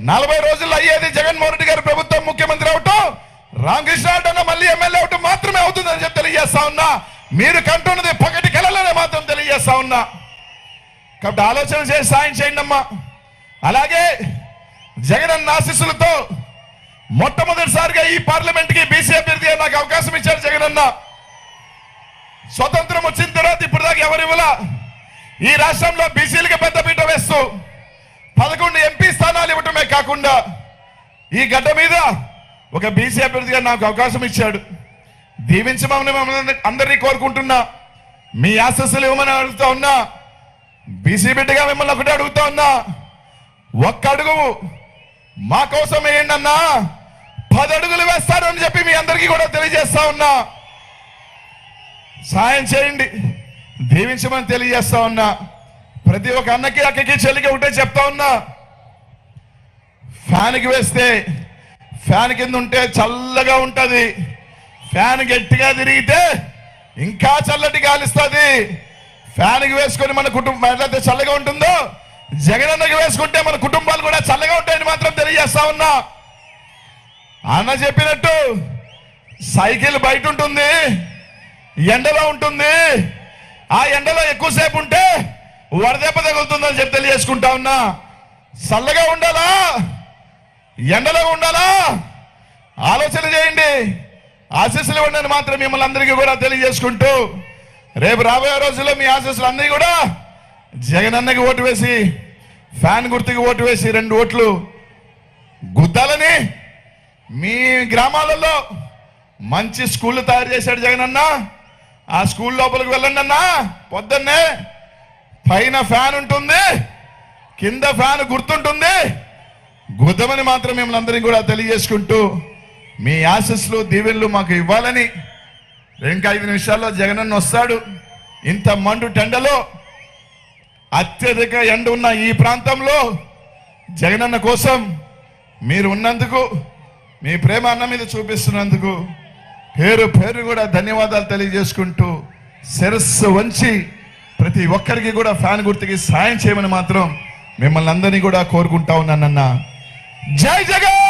40 రోజుల్లో అయ్యేది జగన్మోహన్ రెడ్డి గారి ప్రభుత్వం ముఖ్యమంత్రి అవటం, రామకృష్ణ అన్న మళ్ళీ ఎమ్మెల్యే అవటం మాత్రమే అవుతుందని చెప్పి తెలియజేస్తా ఉన్నా. మీరు కంటున్నది పగటి కలలనే మాత్రం తెలియజేస్తా ఉన్నా. కాబట్టి ఆలోచన చేసి సాయం చేయండి అమ్మా. అలాగే జగనన్న ఆశీస్సులతో మొట్టమొదటిసారిగా ఈ పార్లమెంట్ కి బీసీ అభ్యర్థిగా నాకు అవకాశం ఇచ్చారు జగనన్న. స్వతంత్రం వచ్చిన తర్వాత ఇప్పుడు దాకా ఎవరు ఇవ్వలా. ఈ రాష్ట్రంలో బీసీలకి పెద్దపీట వేస్తూ 11 ఎంపీ స్థానాలు ఇవ్వటమే కాకుండా ఈ గడ్డ మీద ఒక బీసీ అభ్యర్థిగా నాకు అవకాశం ఇచ్చాడు. దీవించమని మమ్మల్ని అందరినీ కోరుకుంటున్నా. మీ ఆశస్సులు ఇవ్వమని అడుగుతా ఉన్నా. బీసీ బిడ్డగా మిమ్మల్ని ఒకటి అడుగుతా ఉన్నా, ఒక్క అడుగు మా కోసం వేయండి అన్నా, 10 అడుగులు వేస్తాను అని చెప్పి మీ అందరికీ కూడా తెలియజేస్తా ఉన్నా. సాయం చేయండి, దీవించమని తెలియజేస్తా ఉన్నా. ప్రతి ఒక్క అన్నకి అక్కకి చెల్లికి ఒకటే చెప్తా ఉన్నా, ఫ్యాన్కి వేస్తే ఫ్యాన్ కింద ఉంటే చల్లగా ఉంటది, ఫ్యాన్ గట్టిగా తిరిగితే ఇంకా చల్లటి గాలిస్తుంది. ఫ్యాన్కి వేసుకొని మన కుటుంబం ఎట్లయితే చల్లగా ఉంటుందో జగనన్నకి వేసుకుంటే మన కుటుంబాలు కూడా చల్లగా ఉంటాయని మాత్రం తెలియజేస్తా ఉన్నా. అన్న చెప్పినట్టు సైకిల్ బయట ఉంటుంది, ఎండలో ఉంటుంది. ఆ ఎండలో ఎక్కువసేపు ఉంటే వడదెబ్బ తగులుతుందని చెప్పి తెలియజేసుకుంటా ఉన్నా. చల్లగా ఉండాలా, ఎండలో ఉండాలా, ఆలోచన చేయండి, ఆశీస్సులు ఇవ్వండి మాత్రం మిమ్మల్ని అందరికీ కూడా తెలియజేసుకుంటూ, రేపు రాబోయే రోజుల్లో మీ ఆశీస్సులు అన్నీ కూడా జగనన్నకి ఓటు వేసి, ఫ్యాన్ గుర్తుకి ఓటు వేసి 2 ఓట్లు గుద్దాలని, మీ గ్రామాలలో మంచి స్కూళ్ళు తయారు చేశాడు జగనన్న. ఆ స్కూల్ లోపలికి వెళ్ళండి అన్నా. పొద్దున్నే పైన ఫ్యాన్ ఉంటుంది, కింద ఫ్యాన్ గుర్తుంటుంది, గుద్దమని మాత్రం మిమ్మల్ని అందరినీ కూడా తెలియజేసుకుంటూ, మీ ఆశీస్సులు దీవెనలు మాకు ఇవ్వాలని. ఇంకా 5 నిమిషాల్లో జగనన్న వస్తాడు. ఇంత మండు టెండలో అత్యధిక ఎండ ఉన్న ఈ ప్రాంతంలో జగనన్న కోసం మీరు ఉన్నందుకు, మీ ప్రేమ అన్న మీద చూపిస్తున్నందుకు పేరు పేరు కూడా ధన్యవాదాలు తెలియజేసుకుంటూ, శిరస్సు వంచి ప్రతి ఒక్కరికి కూడా ఫ్యాన్ గుర్తుకి సాయం చేయమని మాత్రం మిమ్మల్ని అందరినీ కూడా కోరుకుంటా ఉన్నానన్న. జై జగన్.